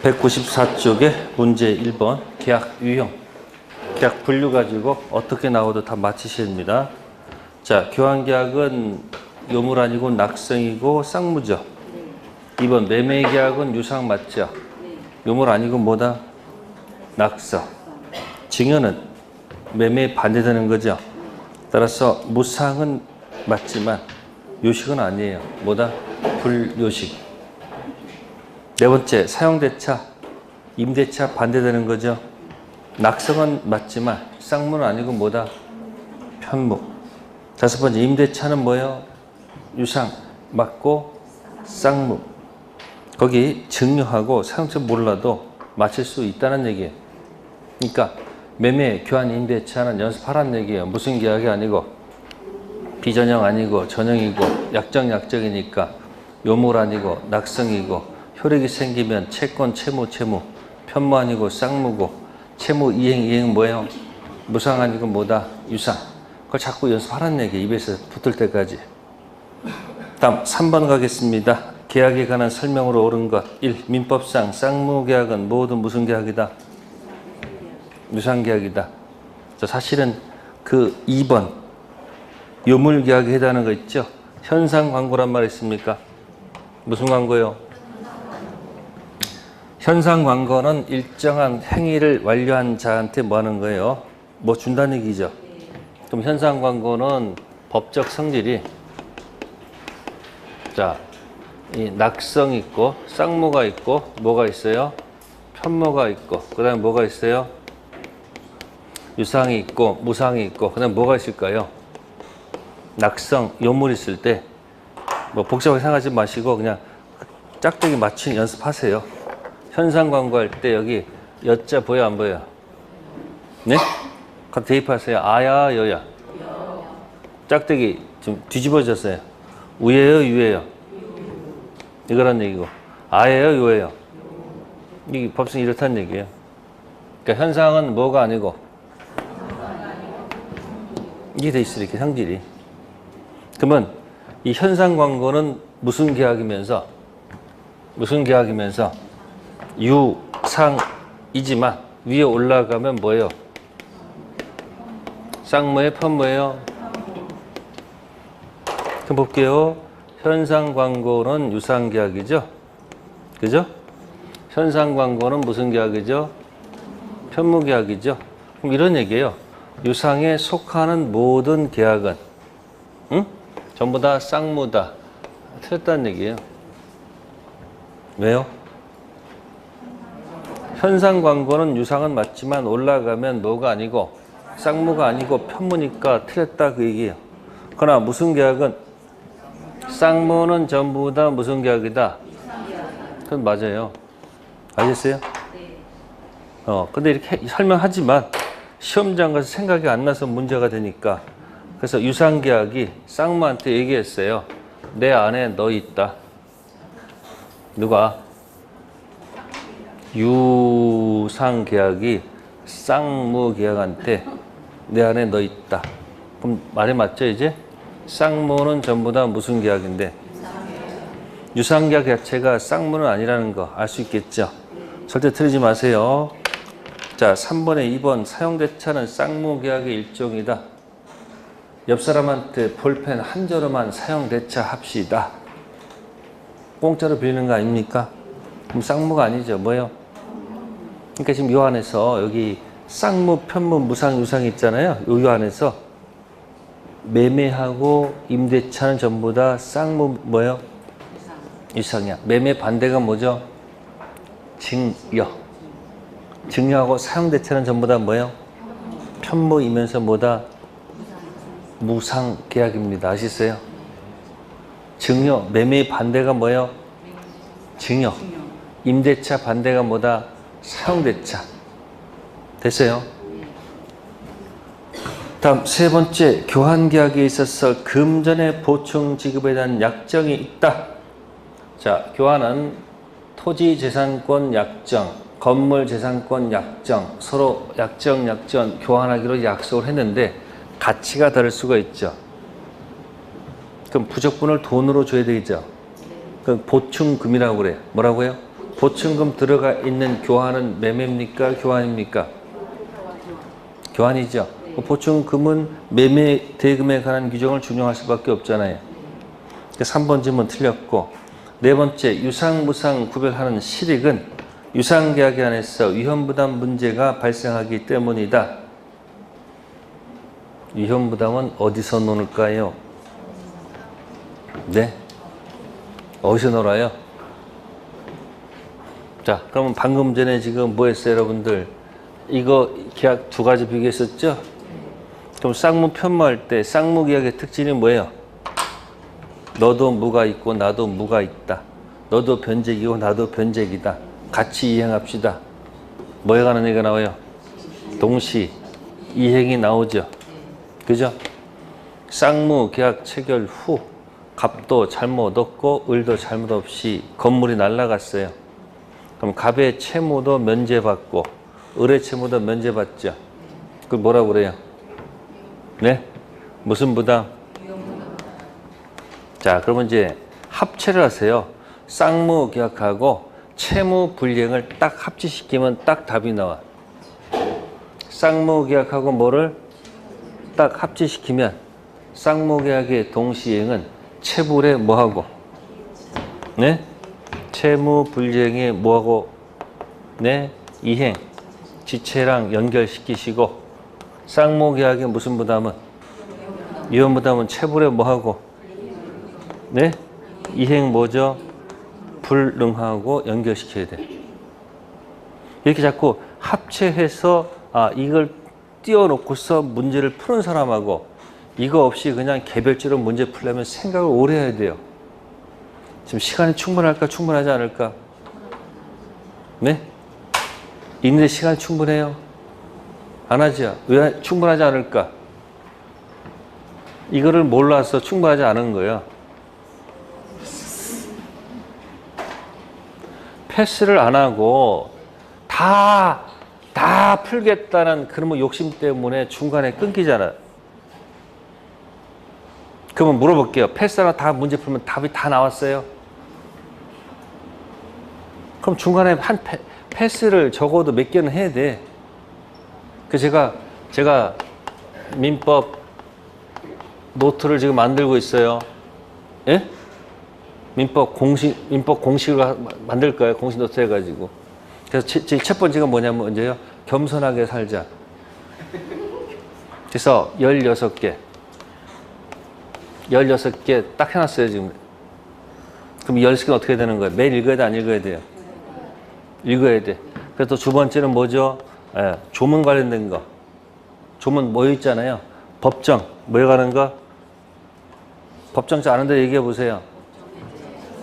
194쪽에 문제 1번 계약 유형, 계약 분류 가지고 어떻게 나와도 다 맞히셔야 됩니다. 자, 교환계약은 요물 아니고 낙성이고 쌍무죠. 2번 매매계약은 유상 맞죠. 요물 아니고 뭐다? 낙성. 증여는 매매에 반대되는 거죠. 따라서 무상은 맞지만 요식은 아니에요. 뭐다? 불요식. 네 번째, 사용대차, 임대차 반대되는 거죠. 낙성은 맞지만 쌍무는 아니고 뭐다? 편무. 다섯 번째, 임대차는 뭐예요? 유상 맞고 쌍무. 거기 증여하고 사용처 몰라도 맞힐 수 있다는 얘기예요. 그러니까 매매, 교환, 임대차는 연습하라는 얘기예요. 무슨 계약이 아니고 비전형 아니고 전형이고 약정이니까 요물 아니고 낙성이고 효력이 생기면 채권, 채무, 편무 아니고 쌍무고 채무, 이행 뭐예요? 무상 아니고 뭐다? 유상. 그걸 자꾸 연습하라는 얘기예요. 입에서 붙을 때까지. 다음 3번 가겠습니다. 계약에 관한 설명으로 옳은 것. 1. 민법상 쌍무계약은 모두 무슨 계약이다? 유상계약이다. 사실은 그 2번 요물계약에 해당하는 거 있죠? 현상광고란 말 있습니까? 무슨 광고요? 현상광고는 일정한 행위를 완료한 자한테 뭐 하는 거예요? 뭐 준다는 얘기죠. 그럼 현상광고는 법적 성질이 자, 이 낙성 있고 쌍무가 있고 뭐가 있어요? 편무가 있고 그 다음에 뭐가 있어요? 유상이 있고 무상이 있고 그 다음에 뭐가 있을까요? 낙성, 요물 있을 때 뭐 복잡하게 생각하지 마시고 그냥 짝짝이 맞춘 연습하세요. 현상 광고할 때 여기 여자 보여 안 보여? 네? 그럼 대입하세요. 아야 여야? 짝대기 좀 뒤집어졌어요. 우예요 유예요? 이거란 얘기고 아예요 요예요? 이 법성이 이렇다는 얘기예요. 그러니까 현상은 뭐가 아니고 이게 돼 있어 이렇게 성질이. 그러면 이 현상 광고는 무슨 계약이면서 유상이지만 위에 올라가면 뭐예요? 쌍무예요? 편무예요? 그럼 볼게요. 현상 광고는 유상 계약이죠? 그죠? 현상 광고는 무슨 계약이죠? 편무 계약이죠? 그럼 이런 얘기예요. 유상에 속하는 모든 계약은 전부 다 쌍무다. 틀렸다는 얘기예요. 왜요? 현상 광고는 유상은 맞지만 올라가면 뭐가 아니고 쌍무가 아니고 편무니까 틀렸다 그 얘기예요. 그러나 무슨 계약은 쌍무는 전부 다 무슨 계약이다? 그건 맞아요. 알겠어요? 근데 이렇게 설명하지만 시험장 가서 생각이 안 나서 문제가 되니까 그래서 유상계약이 쌍무한테 얘기했어요. 내 안에 너 있다. 누가? 유상계약이 쌍무계약한테 내 안에 너 있다. 그럼 말이 맞죠 이제? 쌍무는 전부 다 무슨 계약인데? 유상계약 자체가 쌍무는 아니라는 거 알 수 있겠죠? 절대 틀리지 마세요. 자, 3번에 2번 사용대차는 쌍무계약의 일종이다. 옆 사람한테 볼펜 한 자루만 사용대차 합시다. 공짜로 빌리는 거 아닙니까? 그럼 쌍무가 아니죠. 뭐예요? 그러니까 지금 요 안에서 여기 쌍무, 편무, 무상, 유상이 있잖아요. 요 안에서 매매하고 임대차는 전부 다 쌍무 뭐예요? 유상이야. 매매 반대가 뭐죠? 증여. 증여하고 사용대차는 전부 다 뭐예요? 편무이면서 뭐다? 무상 계약입니다. 아시겠어요? 증여, 매매의 반대가 뭐예요? 증여. 임대차 반대가 뭐다? 사용대차. 됐어요? 다음 세 번째, 교환계약에 있어서 금전의 보충 지급에 대한 약정이 있다. 자, 교환은 토지재산권 약정, 건물재산권 약정, 서로 약정 교환하기로 약속을 했는데 가치가 다를 수가 있죠. 그럼 부적분을 돈으로 줘야 되겠죠. 그 보충금이라고 그래요. 뭐라고요? 보충금 들어가 있는 교환은 매매입니까? 교환입니까? 교환이죠. 보충금은 매매 대금에 관한 규정을 준용할 수밖에 없잖아요. 3번 질문 틀렸고, 네 번째, 유상무상 구별하는 실익은 유상계약에 한해서 위험부담 문제가 발생하기 때문이다. 위험부담은 어디서 노는가요? 네? 어디서 놀아요? 자, 그러면 방금 전에 지금 뭐 했어요, 여러분들? 이거 계약 두 가지 비교했었죠? 그럼 쌍무 편모할 때 쌍무 계약의 특징이 뭐예요? 너도 무가 있고 나도 무가 있다. 너도 변제이고 나도 변제이다. 같이 이행합시다. 뭐에 관한 얘기가 나와요? 동시 이행이 나오죠. 그죠? 쌍무 계약 체결 후 갑도 잘못 없고 을도 잘못 없이 건물이 날라갔어요. 그럼 갑의 채무도 면제받고 을의 채무도 면제받죠. 그걸 뭐라고 그래요? 네? 무슨 부담? 자, 그러면 이제 합체를 하세요. 쌍무 계약하고 채무 불이행을 딱 합치시키면 딱 답이 나와. 쌍무 계약하고 뭐를 딱 합치시키면 쌍무 계약의 동시행은 채불에 뭐하고? 네? 채무 불이행에 뭐하고? 네? 이행. 지체랑 연결시키시고 쌍무 계약의 무슨 부담은? 위험 부담은 채불에 뭐하고? 네? 이행 뭐죠? 불능하고 연결시켜야 돼. 이렇게 자꾸 합체해서 이걸 띄워놓고서 문제를 푸는 사람하고 이거 없이 그냥 개별적으로 문제 풀려면 생각을 오래 해야 돼요. 지금 시간이 충분할까? 충분하지 않을까? 네? 있는데 시간이 충분해요? 안 하죠? 왜 충분하지 않을까? 이거를 몰라서 충분하지 않은 거예요. 패스를 안 하고 다 풀겠다는 그런 욕심 때문에 중간에 끊기잖아. 그러면 물어볼게요. 패스하고 다 문제 풀면 답이 다 나왔어요? 그럼 중간에 한 패스를 적어도 몇 개는 해야 돼. 그래서 제가 민법 노트를 지금 만들고 있어요. 예? 민법 공식을 만들 거예요. 공식 노트 해가지고. 그래서 제 첫 번째가 뭐냐면 언제요? 겸손하게 살자. 그래서 16개 딱 해놨어요, 지금. 그럼 16개는 어떻게 되는 거예요? 매일 읽어야 돼, 안 읽어야 돼요? 읽어야 돼. 그래서 또 두 번째는 뭐죠? 조문 관련된 거. 조문 뭐 있잖아요. 법정. 뭐에 관한 거? 법정 잘 아는데 얘기해 보세요.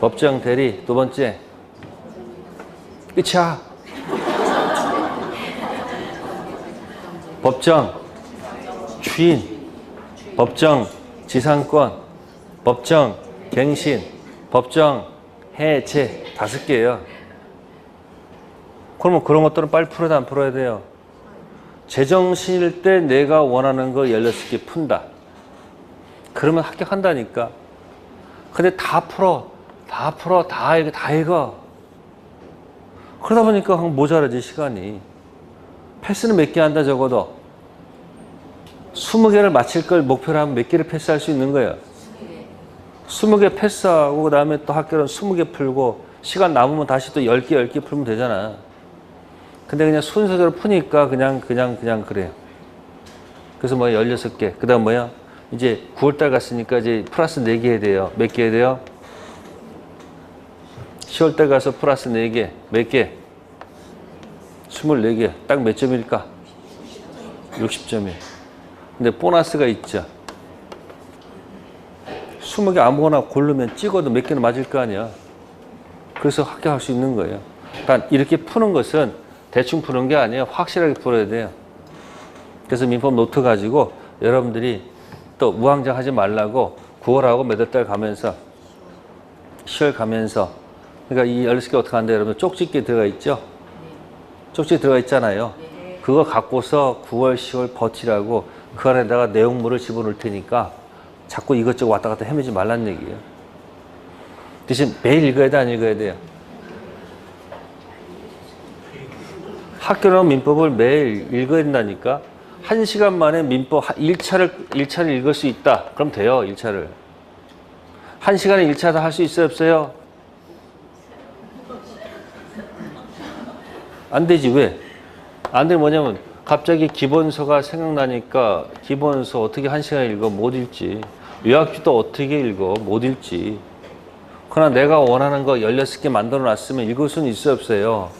법정 대리. 두 번째. 끝이야. 법정 추인. 법정 지상권. 법정 갱신. 법정 해체. 5개예요. 그러면 그런 것들은 빨리 풀어야 돼, 안 풀어야 돼요? 제정신일 때 내가 원하는 거 16개 푼다. 그러면 합격한다니까. 근데 다 풀어. 다 읽어. 그러다 보니까 모자라지, 시간이. 패스는 몇 개 한다, 적어도. 20개를 마칠 걸 목표로 하면 몇 개를 패스할 수 있는 거예요? 20개 패스하고, 그 다음에 또 학교는 20개 풀고, 시간 남으면 다시 또 10개 풀면 되잖아. 근데 그냥 순서대로 푸니까 그냥 그래요. 그래서 16개. 그 다음 뭐야? 이제 9월달 갔으니까 이제 플러스 4개 해야 돼요. 몇 개 해야 돼요? 10월달 가서 플러스 4개. 몇 개? 24개. 딱 몇 점일까? 60점이에요. 근데 보너스가 있죠. 20개 아무거나 고르면 찍어도 몇 개는 맞을 거 아니야. 그래서 합격할 수 있는 거예요. 그러니까 이렇게 푸는 것은 대충 푸는 게 아니에요. 확실하게 풀어야 돼요. 그래서 민법 노트 가지고 여러분들이 또 무항정 하지 말라고 9월하고 몇 월 달 가면서 10월 가면서 그러니까 이 16개 어떻게 하는데 여러분 쪽집게 들어가 있죠? 쪽집게 들어가 있잖아요. 그거 갖고서 9월, 10월 버티라고 그 안에다가 내용물을 집어넣을 테니까 자꾸 이것저것 왔다 갔다 헤매지 말란 얘기예요. 대신 매일 읽어야 돼, 안 읽어야 돼요? 학교는 민법을 매일 읽어야 된다니까. 1시간 만에 민법 1차를 읽을 수 있다. 그럼 돼요, 1차를. 1시간에 1차 다 할 수 있어요, 없어요? 안 되지, 왜? 안 되면 뭐냐면, 갑자기 기본서가 생각나니까, 기본서 어떻게 1시간에 읽어? 못 읽지. 요약주도 어떻게 읽어? 못 읽지. 그러나 내가 원하는 거 16개 만들어 놨으면 읽을 수는 있어요, 없어요?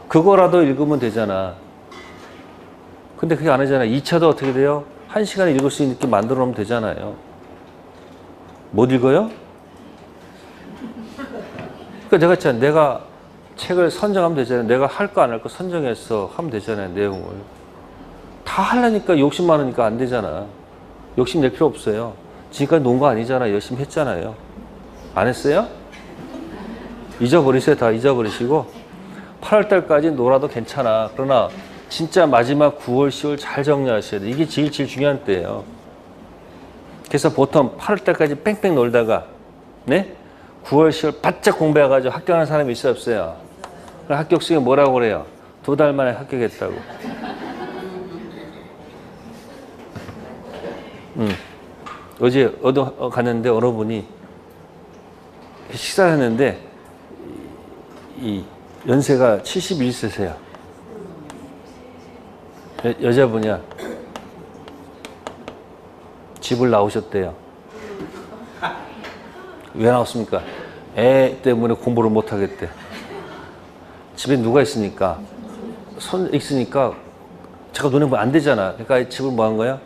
그거라도 읽으면 되잖아. 근데 그게 안 하잖아. 2차도 어떻게 돼요? 1시간에 읽을 수 있게 만들어 놓으면 되잖아요. 못 읽어요? 그러니까 내가 있잖아. 내가 책을 선정하면 되잖아요. 내가 할 거 안 할 거 선정해서 하면 되잖아요. 내용을. 다 하려니까 욕심 많으니까 안 되잖아. 욕심 낼 필요 없어요. 지금까지 논 거 아니잖아. 열심히 했잖아요. 안 했어요? 잊어버리세요. 다 잊어버리시고 8월달까지 놀아도 괜찮아. 그러나 진짜 마지막 9월, 10월 잘 정리하셔야 돼. 이게 제일 중요한 때예요. 그래서 보통 8월달까지 뺑뺑 놀다가 네? 9월, 10월 바짝 공부해가지고 합격하는 사람이 있어요, 없어요? 합격수에 뭐라고 그래요? 2달 만에 합격했다고. 어제 어디 갔는데 어느 분이 식사를 했는데 이 연세가 71세세요. 여자분이야. 집을 나오셨대요. 왜 나왔습니까? 애 때문에 공부를 못 하겠대. 집에 누가 있으니까, 손 있으니까 제가 눈에 보면 안 되잖아. 그러니까 집을 뭐 한 거야?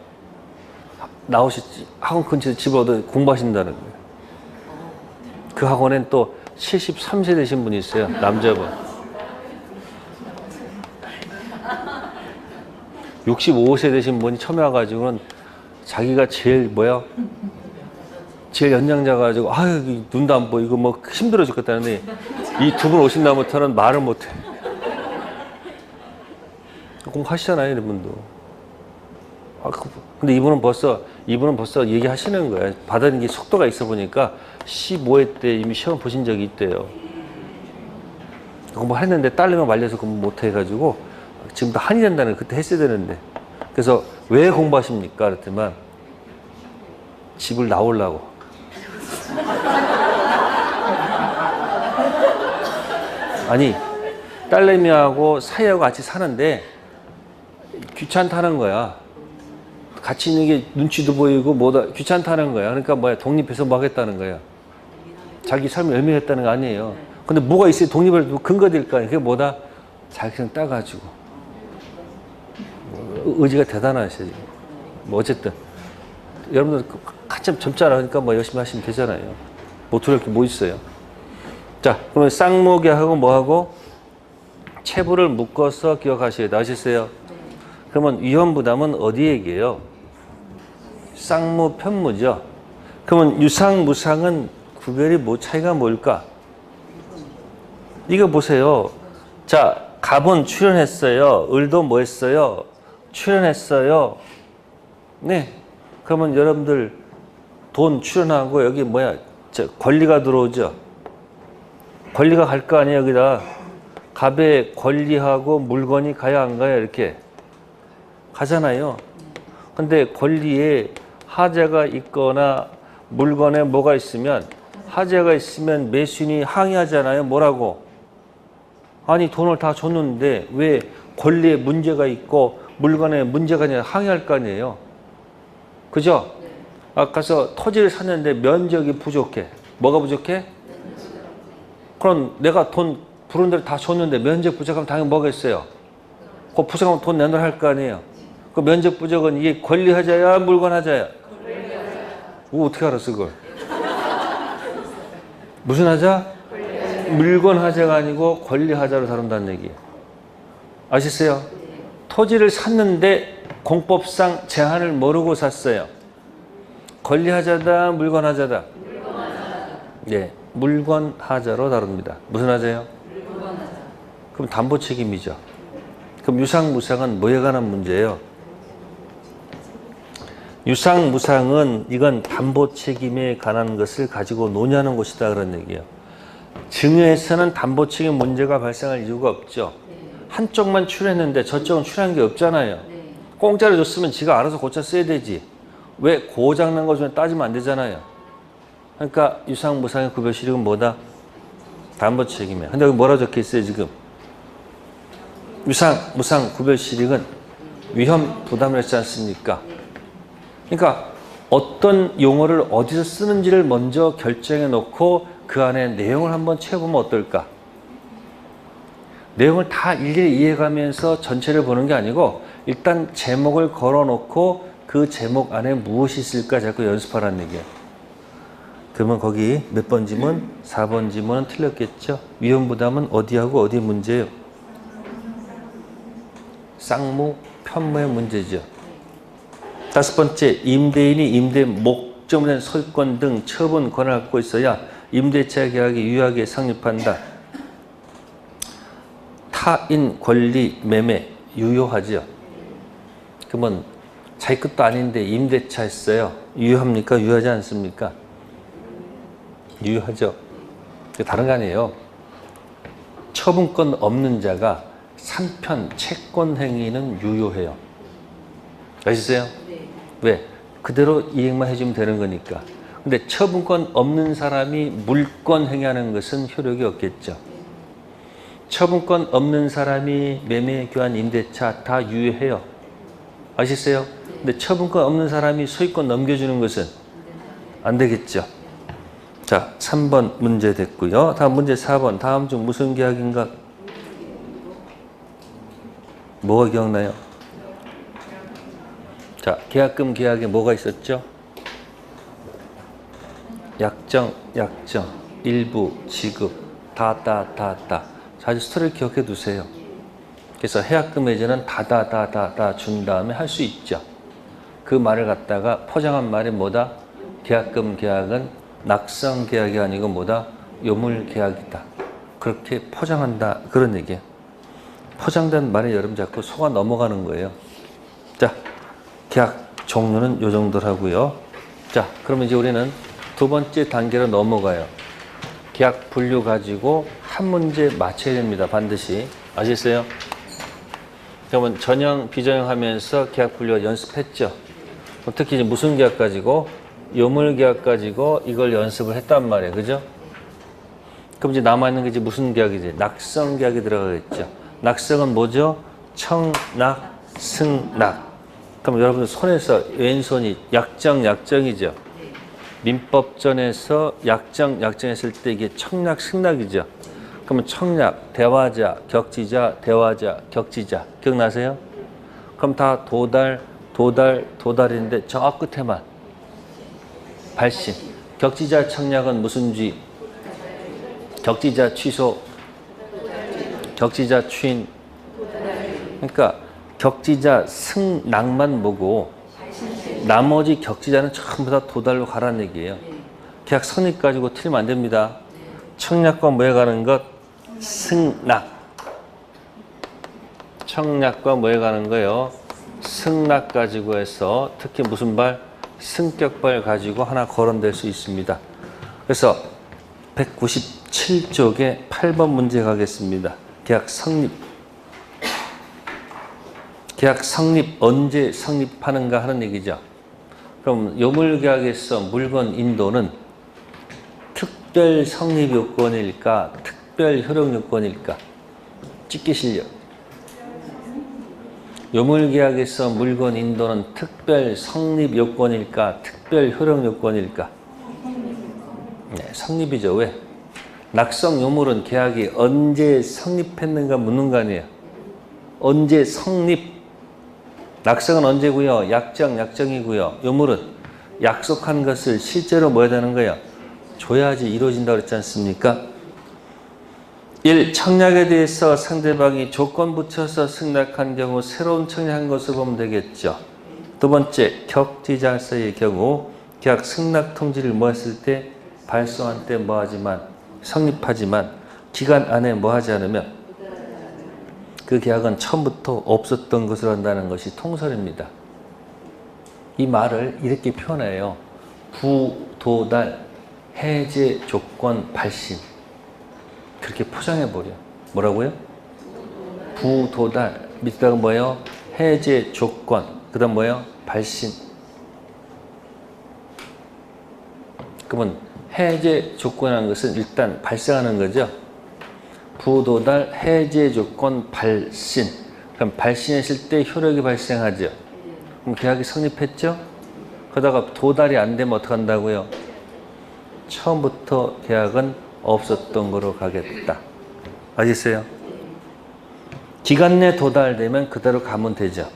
나오셨지. 학원 근처에 집을 얻어 공부하신다는 거예요. 그 학원엔 또 73세 되신 분이 있어요. 남자분. 65세 되신 분이 처음에 와가지고는 자기가 제일 뭐야? 제일 연장자 가지고 아유 눈도 안 보이고 뭐 힘들어 죽겠다는데 이 두 분 오신 다음부터는 말을 못해. 공부하시잖아요, 이분도. 근데 이분은 벌써 얘기하시는 거예요. 받은 게 속도가 있어 보니까 15회 때 이미 시험 보신 적이 있대요. 공부했는데 딸내미 말려서 공부 못 해가지고 지금 다 한이 된다는 그때 했어야 되는데. 그래서 왜 공부하십니까? 그랬더만 집을 나오려고. 아니 딸내미하고 사이하고 같이 사는데 귀찮다는 거야. 같이 있는 게 눈치도 보이고 뭐다 귀찮다는 거야. 그러니까 뭐야 독립해서 뭐 하겠다는 거야. 자기 삶을 열매했다는 거 아니에요. 근데 뭐가 있어야 독립을 근거 될 거 아니에요. 그게 뭐다? 자기 그냥 따가지고 의지가 대단하셔. 뭐 어쨌든 여러분들 한참 젊잖아. 그러니까 뭐 열심히 하시면 되잖아요. 뭐 두려울 게 뭐 있어요. 자, 그러면 쌍무계하고 뭐하고 체부를 묶어서 기억하셔야 돼. 아시겠어요? 그러면 위험부담은 어디 얘기예요? 쌍무, 편무죠. 그러면 유상, 무상은 구별이 뭐 차이가 뭘까? 이거 보세요. 자, 갑은 출연했어요. 을도 뭐 했어요? 출연했어요. 네. 그러면 여러분들 돈 출연하고 여기 뭐야? 권리가 들어오죠. 권리가 갈 거 아니에요, 여기다. 갑에 권리하고 물건이 가야 안 가요, 이렇게. 가잖아요. 근데 권리에 하자가 있거나 물건에 뭐가 있으면 하자가 있으면 매수인이 항의하잖아요. 뭐라고? 아니 돈을 다 줬는데 왜 권리에 문제가 있고 물건에 문제가 아니라 항의할 거 아니에요. 그죠? 아까서 토지를 샀는데 면적이 부족해. 뭐가 부족해? 그럼 내가 돈 부른 대로 다 줬는데 면적 부족하면 당연히 뭐가 있어요? 그 부족하면 돈 내놓으라 할 거 아니에요. 그 면적 부족은 이게 권리하자야 물건 하자야? 어떻게 알았어 그걸? 무슨 하자? 물건 하자가 아니고 권리 하자로 다룬다는 얘기예요. 아시겠어요? 토지를 샀는데 공법상 제한을 모르고 샀어요. 권리 하자다 물건 하자다? 네, 물건 하자로 다룹니다. 무슨 하자요? 물건 하자. 그럼 담보 책임이죠. 그럼 유상 무상은 뭐에 관한 문제예요? 유상 무상은 이건 담보 책임에 관한 것을 가지고 논의하는 것이다 그런 얘기예요. 증여에서는 담보 책임 문제가 발생할 이유가 없죠. 한쪽만 출했는데 저쪽은 출한 게 없잖아요. 공짜로 줬으면 지가 알아서 고쳐 써야 되지. 왜 고장난 거 중에 따지면 안 되잖아요. 그러니까 유상, 무상의 구별실익은 뭐다? 담보책임이야. 근데 여기 뭐라 적혀 있어요 지금? 유상, 무상, 구별실익은 위험 부담을 했지 않습니까? 그러니까 어떤 용어를 어디서 쓰는지를 먼저 결정해 놓고 그 안에 내용을 한번 채워보면 어떨까? 내용을 다 일일이 이해가면서 전체를 보는 게 아니고 일단 제목을 걸어놓고 그 제목 안에 무엇이 있을까 자꾸 연습하라는 얘기예요. 그러면 거기 몇 번 지문? 4번 지문은 틀렸겠죠? 위험 부담은 어디하고 어디 문제예요? 쌍무, 편무의 문제죠. 5번째, 임대인이 임대 목적물에 대한 소유권 등 처분 권한을 갖고 있어야 임대차 계약이 유효하게 성립한다. 타인 권리 매매 유효하죠. 그러면 자기 것도 아닌데 임대차 했어요. 유효합니까? 유효하지 않습니까? 유효하죠. 다른 거 아니에요. 처분권 없는 자가 산편 채권 행위는 유효해요. 아시세요? 네. 왜? 그대로 이행만 해주면 되는 거니까. 근데 처분권 없는 사람이 물권 행위하는 것은 효력이 없겠죠. 처분권 없는 사람이 매매, 교환, 임대차 다 유효해요. 아시세요? 근데 처분권 없는 사람이 소유권 넘겨주는 것은 안 되겠죠. 자, 3번 문제 됐고요. 다음 문제 4번. 다음 중 무슨 계약인가? 뭐가 기억나요? 자, 계약금 계약에 뭐가 있었죠? 약정, 일부, 지급, 다. 자, 아주 스토리를 기억해 두세요. 그래서 해약금 해제는 다 준 다음에 할 수 있죠. 그 말을 갖다가 포장한 말이 뭐다? 계약금 계약은 낙성 계약이 아니고 뭐다? 요물 계약이다. 그렇게 포장한다. 그런 얘기예요. 포장된 말에 여러분 자꾸 속아 넘어가는 거예요. 자, 계약 종류는 요 정도로 하고요. 자, 그러면 이제 우리는 두 번째 단계로 넘어가요. 계약 분류 가지고 한 문제 맞춰야 됩니다. 반드시. 아시겠어요? 그러면 전형, 비전형 하면서 계약 분류 연습했죠. 특히 이제 무슨 계약 가지고? 요물 계약 가지고 이걸 연습을 했단 말이에요. 그죠? 그럼 이제 남아있는 게 이제 무슨 계약이지? 낙성 계약이 들어가겠죠. 낙성은 뭐죠? 청낙, 승낙. 그럼 여러분들 손에서 왼손이 약정이죠. 민법전에서 약정했을 때 이게 청약, 승낙이죠. 그러면 청약, 대화자, 격지자, 대화자, 격지자. 기억나세요? 그럼 다 도달인데 저 끝에만 발신. 격지자 청약은 무슨 지? 격지자 취소, 격지자 추인. 그러니까 격지자 승낙만 보고 나머지 격지자는 전부 다 도달로 가라는 얘기예요. 계약 성립 가지고 틀리면 안 됩니다. 청약과 뭐에 가는 것? 승낙. 청약과 뭐에 가는 거예요? 승낙 가지고 해서 특히 무슨 발? 승격발 가지고 하나 거론될 수 있습니다. 그래서 197쪽에 8번 문제 가겠습니다. 계약 성립. 계약 성립 언제 성립하는가 하는 얘기죠. 그럼 요물계약에서 물건 인도는 특별 성립 요건일까? 특별 효력 요건일까? 찍기 실력. 요물계약에서 물건 인도는 특별 성립 요건일까? 특별 효력 요건일까? 네, 성립이죠. 왜? 낙성 요물은 계약이 언제 성립했는가 묻는 거 아니에요. 언제 성립? 낙성은 언제고요? 약정이고요. 요물은 약속한 것을 실제로 뭐 해야 되는 거예요? 줘야지 이루어진다고 그랬지 않습니까? 1. 청약에 대해서 상대방이 조건 붙여서 승낙한 경우 새로운 청약한 것을 보면 되겠죠. 두 번째, 격지자서의 경우 계약 승낙 통지를 뭐 했을 때 발송한 때 뭐 하지만 성립하지만 기간 안에 뭐 하지 않으면 그 계약은 처음부터 없었던 것으로 한다는 것이 통설입니다. 이 말을 이렇게 표현해요. 부도달 해제 조건 발신. 그렇게 포장해버려. 뭐라고요? 부도달. 밑에다가 뭐예요? 해제 조건. 그 다음 뭐예요? 발신. 그러면 해제 조건이라는 것은 일단 발생하는 거죠. 부도달 해제 조건 발신. 그럼 발신했을 때 효력이 발생하죠. 그럼 계약이 성립했죠? 그러다가 도달이 안 되면 어떻게 한다고요? 처음부터 계약은 없었던 거로 가겠다. 아시겠어요? 기간 내 도달되면 그대로 가면 되죠.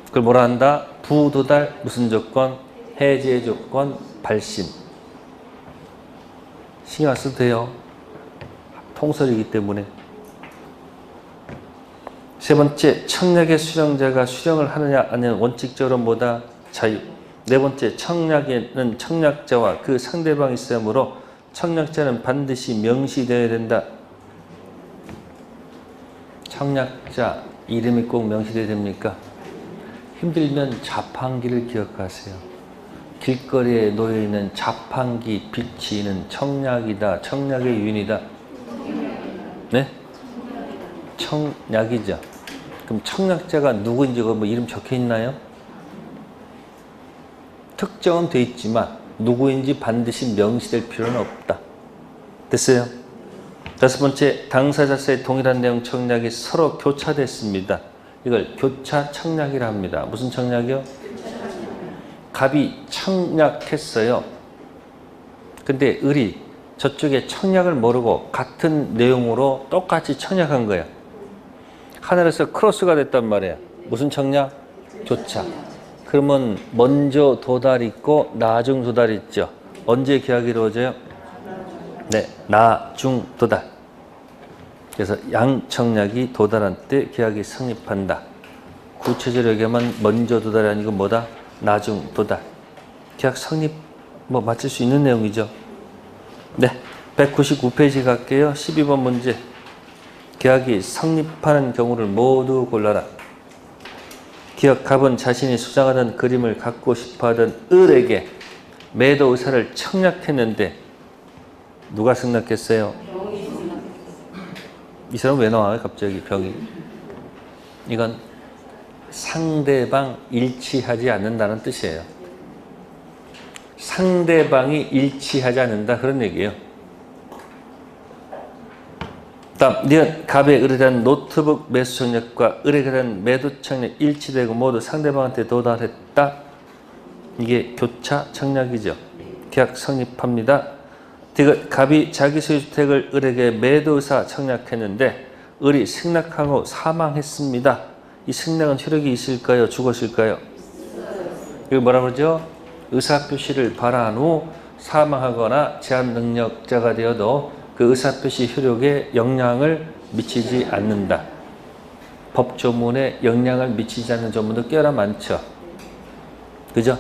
그걸 뭐라 한다? 부도달 무슨 조건? 해제 조건 발신. 신경 안 써도 돼요. 통설이기 때문에. 세 번째, 청약의 수령자가 수령을 하느냐 아니면 원칙적으로 뭐다? 자유. 네 번째, 청약에는 청약자와 그 상대방이 있으므로 청약자는 반드시 명시되어야 된다. 청약자 이름이 꼭 명시되어야 됩니까? 힘들면 자판기를 기억하세요. 길거리에 놓여있는 자판기 비치는 청약이다. 청약의 유인이다. 네? 청약이죠. 그럼 청약자가 누구인지 뭐 이름 적혀 있나요? 특정은 돼 있지만 누구인지 반드시 명시될 필요는 없다. 됐어요? 다섯 번째, 당사자 사이 동일한 내용 청약이 서로 교차됐습니다. 이걸 교차 청약이라 합니다. 무슨 청약이요? 갑이 청약했어요. 근데 을이 저쪽에 청약을 모르고 같은 내용으로 똑같이 청약한 거야. 하늘에서 크로스가 됐단 말이야. 무슨 청약? 교차. 그러면 먼저 도달 있고 나중 도달 있죠. 언제 계약이 이루어져요? 네, 나중 도달. 그래서 양청약이 도달한 때 계약이 성립한다. 구체적으로 얘기하면 먼저 도달이 아니고 뭐다? 나중 도달. 계약 성립 뭐 맞출 수 있는 내용이죠. 네, 199페이지 갈게요. 12번 문제. 계약이 성립하는 경우를 모두 골라라. 기업갑은 자신이 수장하던 그림을 갖고 싶어하던 을에게 매도 의사를 청약했는데 누가 승낙했어요? 이 사람 왜 나와요? 갑자기 병이. 이건 상대방 일치하지 않는다는 뜻이에요. 상대방이 일치하지 않는다 그런 얘기예요. 다음, 니은 갑의 을에 대한 노트북 매수 청약과 을에 대한 매도 청약 일치되고 모두 상대방한테 도달했다. 이게 교차 청약이죠. 계약 성립합니다. 디귿 갑이 자기 소유주택을 을에게 매도 의사 청약했는데 을이 승낙하고 사망했습니다. 이 승낙은 효력이 있을까요? 죽었을까요? 이거 뭐라 그러죠? 의사표시를 발한 후 사망하거나 제한 능력자가 되어도 그 의사표시 효력에 영향을 미치지 않는다. 법조문에 영향을 미치지 않는 조문도 꽤나 많죠. 그죠?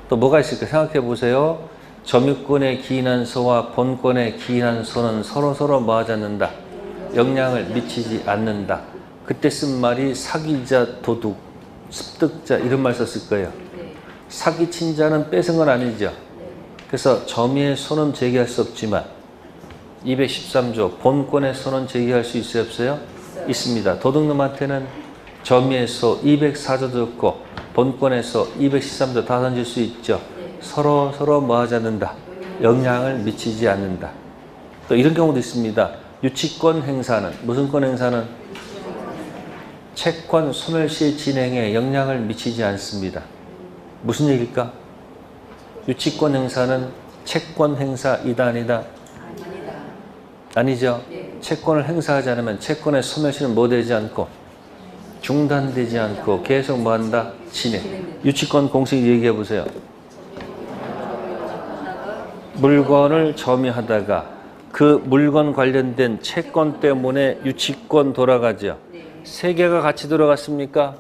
또 뭐가 있을까 생각해 보세요. 점유권에 기인한 소와 본권에 기인한 소는 서로 뭐 하지 않는다. 영향을 미치지 않는다. 그때 쓴 말이 사기자, 도둑, 습득자 이런 말 썼을 거예요. 사기친 자는 뺏은 건 아니죠. 그래서 점유의 소는 제기할 수 없지만 213조 본권의 소는 제기할 수 있어요? 없어요? 있습니다. 도둑놈한테는 점유의 소 204조도 있고 본권의 소 213조 다 던질 수 있죠. 서로 뭐 하지 않는다. 영향을 미치지 않는다. 또 이런 경우도 있습니다. 유치권 행사는 무슨 권 행사는 채권 소멸시 진행에 영향을 미치지 않습니다. 무슨 얘기일까? 유치권 행사는 채권 행사이다 아니다? 아니죠. 채권을 행사하지 않으면 채권의 소멸시는 뭐 되지 않고 중단되지 않고 계속 뭐 한다? 진행. 유치권 공식 얘기해 보세요. 물건을 점유하다가 그 물건 관련된 채권 때문에 유치권 돌아가죠. 세 개가 같이 돌아갔습니까?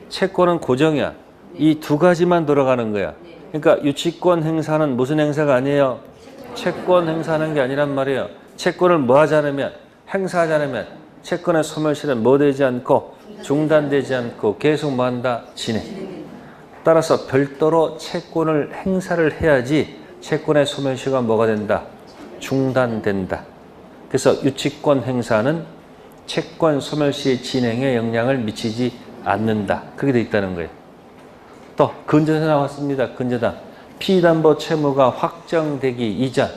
채권은 고정이야. 이 두 가지만 돌아가는 거야. 그러니까 유치권 행사는 무슨 행사가 아니에요? 채권 행사하는 게 아니란 말이에요. 채권을 뭐 하지 않으면, 행사하지 않으면 채권의 소멸시는 뭐 되지 않고 중단되지 않고 계속 뭐 한다? 진행. 따라서 별도로 채권을 행사를 해야지 채권의 소멸시가 뭐가 된다? 중단된다. 그래서 유치권 행사는 채권 소멸시 진행에 영향을 미치지 않는다. 그렇게 돼 있다는 거예요. 또 근저당 나왔습니다. 근저당. 피담보 채무가 확정되기 이전,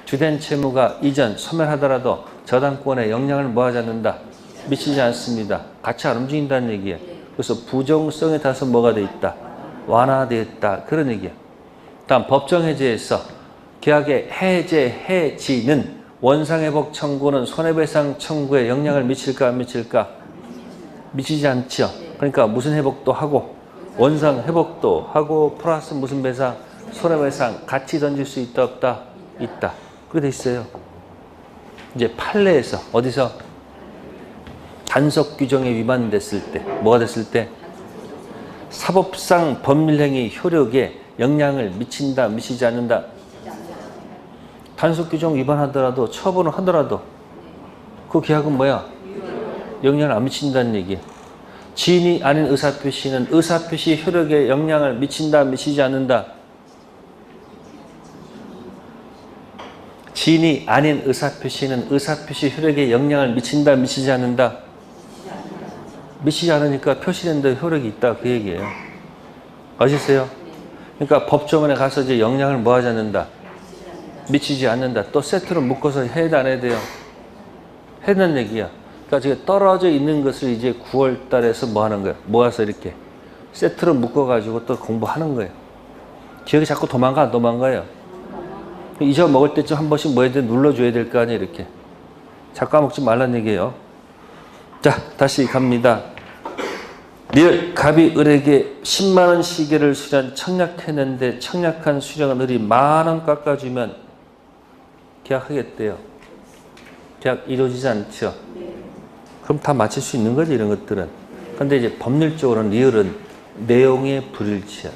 주된 채무가 이전 소멸하더라도 저당권에 영향을 뭐하지 않는다. 미치지 않습니다. 같이 안 움직인다는 얘기예요. 그래서 부정성에 따라서 뭐가 돼 있다. 완화되어 있다. 그런 얘기예요. 다음 법정해제에서 계약의 해제해지는 원상회복 청구는 손해배상 청구에 영향을 미칠까 안 미칠까? 미치지 않죠. 그러니까 무슨 회복도 하고 원상회복도 하고 플러스 무슨 배상? 손해배상 같이 던질 수 있다 없다? 있다. 그렇게 돼 있어요. 이제 판례에서 어디서? 단속 규정에 위반됐을 때 뭐가 됐을 때? 사법상 법률행위 효력에 영향을 미친다 미치지 않는다. 단속 규정 위반하더라도 처분을 하더라도 그 계약은 뭐야? 영향을 안 미친다는 얘기야. 지인이 아닌 의사표시는 의사표시 효력에 영향을 미친다 미치지 않는다. 지인이 아닌 의사표시는 의사표시 효력에 영향을 미친다 미치지 않는다. 미치지 않으니까 표시된다 효력이 있다 그 얘기예요. 아시세요? 그러니까 법조문에 가서 이제 영향을 뭐하지 않는다. 미치지 않는다. 또 세트로 묶어서 해야 안 해야 돼요? 해야 되는 얘기야. 그러니까 지금 떨어져 있는 것을 이제 9월 달에서 뭐 하는 거예요? 모아서 이렇게 세트로 묶어가지고 또 공부하는 거예요. 기억이 자꾸 도망가 안 도망가요? 잊어먹을 때쯤 한 번씩 뭐 해야 돼? 눌러줘야 될 거 아니에요? 이렇게. 자꾸 까먹지 말란 얘기예요. 자, 다시 갑니다. 리을 갑이 을에게 10만원 시계를 수령 청약했는데 청약한 수령은 을이 만원 깎아주면 계약하겠대요. 계약 이루어지지 않죠. 그럼 다 맞출 수 있는 거지 이런 것들은. 근데 이제 법률적으로는 리을은 내용의 불일치야.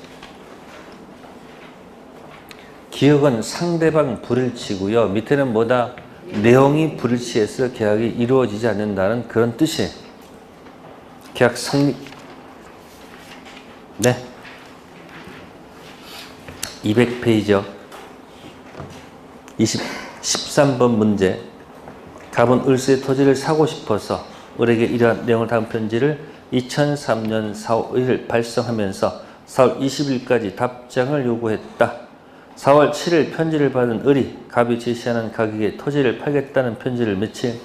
기억은 상대방 불일치고요. 밑에는 뭐다? 내용이 불일치해서 계약이 이루어지지 않는다는 그런 뜻이에요. 계약 성립. 네. 200페이지요. 13번 문제. 갑은 을수의 토지를 사고 싶어서 을에게 이러한 내용을 담은 편지를 2003년 4월 1일 발송하면서 4월 20일까지 답장을 요구했다. 4월 7일 편지를 받은 을이 갑이 제시하는 가격에 토지를 팔겠다는 편지를 며칠?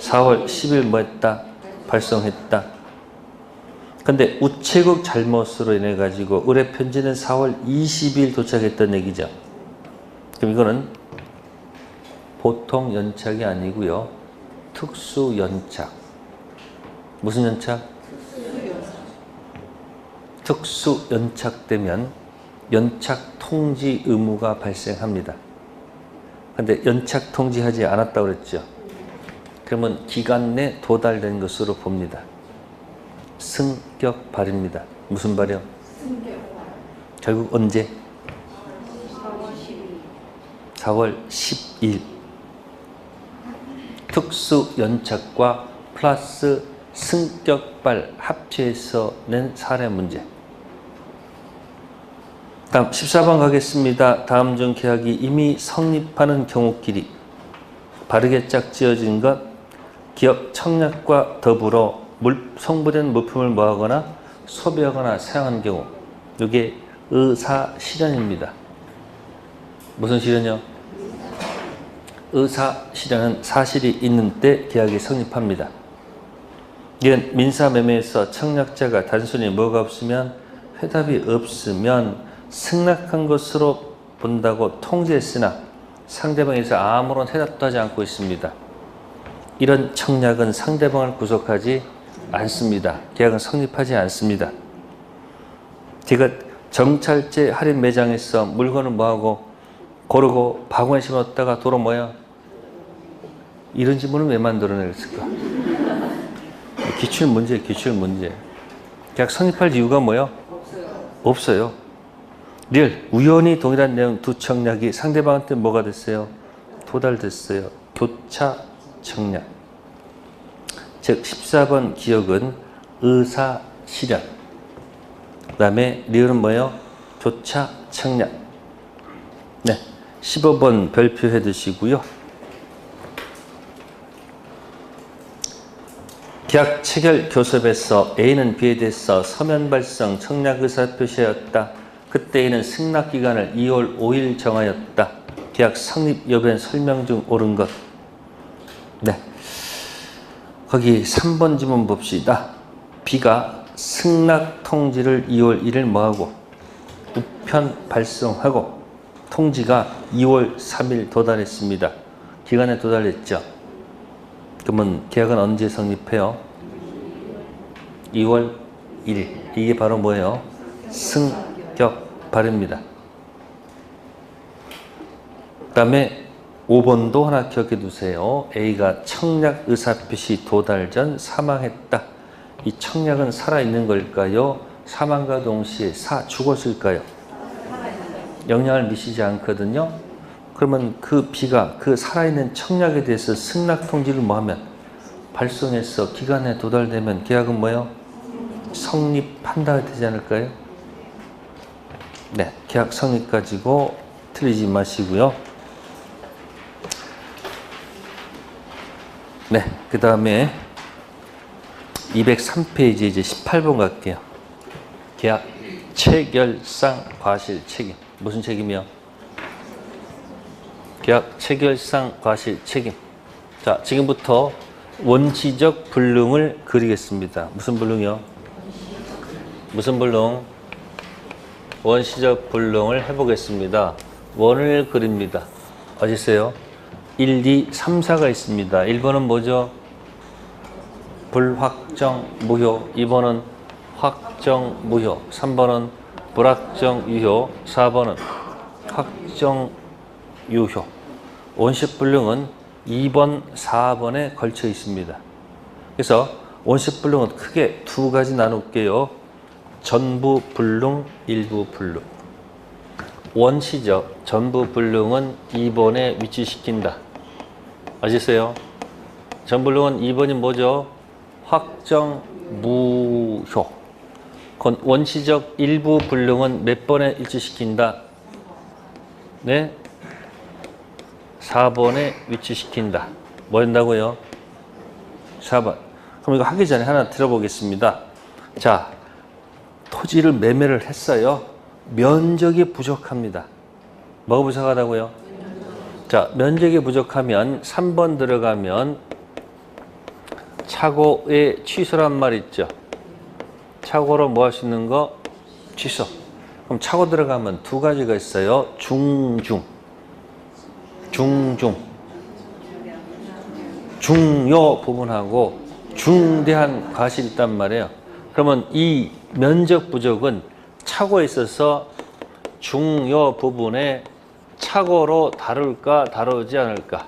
4월 10일 뭐 했다? 발송했다. 근데 우체국 잘못으로 인해 가지고 을의 편지는 4월 20일 도착했던 얘기죠. 그럼 이거는 보통 연착이 아니고요. 특수 연착. 무슨 연착? 특수 연착되면 연착 통지 의무가 발생합니다. 근데 연착 통지하지 않았다고 그랬죠. 그러면 기간 내 도달된 것으로 봅니다. 승격 발입니다. 무슨 발이요? 결국 언제? 4월 10일. 특수 연착과 플러스 승격발 합체해서 낸 사례 문제. 다음 14번 가겠습니다. 다음 중 계약이 이미 성립하는 경우끼리 바르게 짝지어진 것, 기업 청약과 더불어 성부된 물품을 뭐하거나 소비하거나 사용한 경우, 이게 의사 실현입니다. 무슨 실현이요? 의사 실현은 사실이 있는 때 계약이 성립합니다. 이건 민사매매에서 청약자가 단순히 뭐가 없으면, 회답이 없으면 승낙한 것으로 본다고 통지했으나 상대방에서 아무런 회답도 하지 않고 있습니다. 이런 청약은 상대방을 구속하지 않습니다. 계약은 성립하지 않습니다. 제가 정찰제 할인 매장에서 물건을 뭐하고 고르고 바구니에 심었다가 도로 뭐야? 이런 질문을 왜 만들어냈을까? 기출문제, 기출문제. 계약 성립할 이유가 뭐요? 없어요. 리얼, 우연히 동일한 내용 두 청약이 상대방한테 뭐가 됐어요? 도달됐어요. 교차 청약. 즉 14번 기억은 의사 실현. 그 다음에 리얼은 뭐예요? 교차 청약. 네, 15번 별표해 두시고요. 계약 체결 교섭에서 A는 B에 대해서 서면 발송 청약 의사 표시하였다. 그때 A는 승낙 기간을 2월 5일 정하였다. 계약 성립 여부엔 설명 중 옳은 것. 네. 거기 3번 지문 봅시다. B가 승낙 통지를 2월 1일 뭐하고 우편 발송하고 통지가 2월 3일 도달했습니다. 기간에 도달했죠. 그러면 계약은 언제 성립해요? 2월 1일. 이게 바로 뭐예요? 승격 발입니다. 그 다음에 5번도 하나 기억해 두세요. A가 청약 의사표시 도달 전 사망했다. 이 청약은 살아있는 걸까요? 사망과 동시에 죽었을까요? 영향을 미치지 않거든요. 그러면 그 B가 그 살아있는 청약에 대해서 승낙 통지를 뭐하면 발송해서 기간에 도달되면 계약은 뭐예요? 성립한다 되지 않을까요? 네, 계약 성립 가지고 틀리지 마시고요. 네, 그 다음에 203페이지 이제 18번 갈게요. 계약 체결상 과실 책임. 무슨 책임이요? 계약 체결상 과실 책임. 자, 지금부터 원시적 불능을 그리겠습니다. 무슨 불능이요? 무슨 불능? 원시적 불능을 해보겠습니다. 원을 그립니다. 어디 있어요? 1, 2, 3, 4가 있습니다. 1번은 뭐죠? 불확정 무효. 2번은 확정 무효. 3번은 불확정 유효. 4번은 확정 유효. 원시 불능은 2번, 4번에 걸쳐 있습니다. 그래서 원시 불능은 크게 두 가지 나눌게요. 전부 불능, 일부 불능. 원시적 전부 불능은 2번에 위치시킨다. 아시세요? 전불능은 2번이 뭐죠? 확정 무효. 그건 원시적 일부 불능은 몇 번에 일치시킨다? 네? 4번에 위치시킨다. 뭐 한다고요? 4번. 그럼 이거 하기 전에 하나 들어보겠습니다. 자, 토지를 매매를 했어요. 면적이 부족합니다. 뭐가 부족하다고요? 자, 면적이 부족하면 3번 들어가면 착오의 취소란 말 있죠. 착오로 뭐 할 수 있는 거? 취소. 그럼 착오 들어가면 두 가지가 있어요. 중중. 중요 부분하고 중대한 과실이 있단 말이에요. 그러면 이 면적 부족은 착오에 있어서 중요 부분에 착오로 다룰까 다루지 않을까?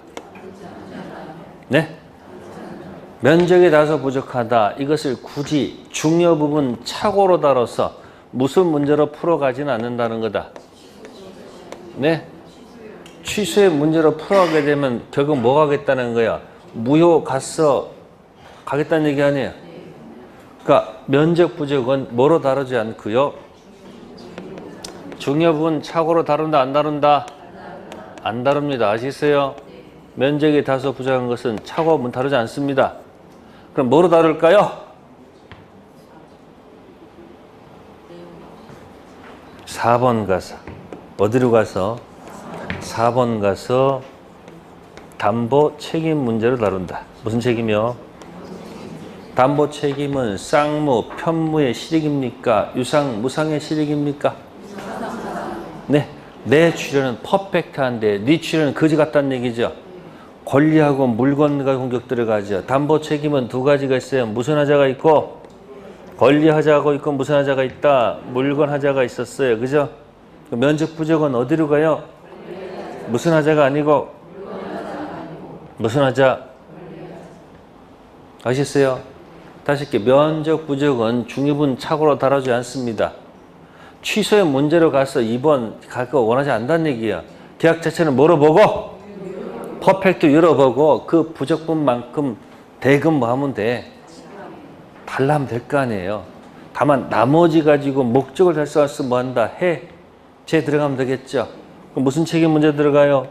네? 면적이 다소 부족하다. 이것을 굳이 중요 부분 착오로 다뤄서 무슨 문제로 풀어가지는 않는다는 거다. 네? 취소의 문제로 풀어가게 되면 결국 뭐 가겠다는 거야? 무효 갔어 가겠다는 얘기 아니에요? 그러니까 면적 부족은 뭐로 다루지 않고요. 중요 부분 착오로 다룬다 안 다룬다? 안 다룹니다. 아시세요? 면적이 다소 부족한 것은 착오 부분 다루지 않습니다. 그럼 뭐로 다룰까요? 4번 가서 어디로 가서? 4번 가서 담보 책임 문제로 다룬다. 무슨 책임이요? 담보 책임은 쌍무, 편무의 실익입니까? 유상, 무상의 실익입니까? 네, 내 출연은 퍼펙트한데 네 출연은 거지 같다는 얘기죠. 권리하고 물건과 공격 들어가죠. 담보 책임은 두 가지가 있어요. 무슨 하자가 있고 권리 하자가 있고 무슨 하자가 있다. 물건 하자가 있었어요. 그죠? 면적 부족은 어디로 가요? 무슨 하자가 아니고 무슨 하자? 아셨어요? 다시 이렇게 면적 부족은 중요분 착오로 다루지 않습니다. 취소의 문제로 가서 2번 갈 거 원하지 않다는 얘기야. 계약 자체는 뭐로 보고? 퍼펙트 열어보고 그 부족분만큼 대금 뭐 하면 돼? 달라면 될 거 아니에요. 다만 나머지 가지고 목적을 달성해서 뭐 한다? 제 들어가면 되겠죠. 그럼 무슨 책임 문제 들어가요?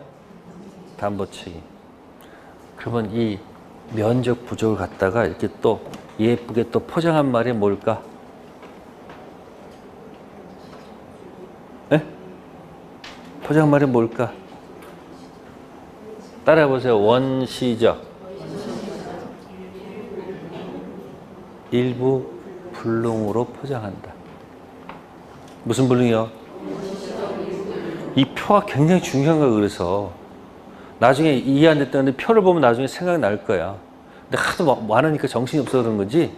담보 책임. 그러면 이 면적 부족을 갖다가 이렇게 또 예쁘게 또 포장한 말이 뭘까? 에? 포장한 말이 뭘까? 따라해보세요. 원시적 일부 불능으로 포장한다. 무슨 불능이요? 이 표가 굉장히 중요한 거야. 그래서 나중에 이해 안 됐다는데 표를 보면 나중에 생각날 거야. 근데 하도 많으니까 정신이 없어서 그런 거지,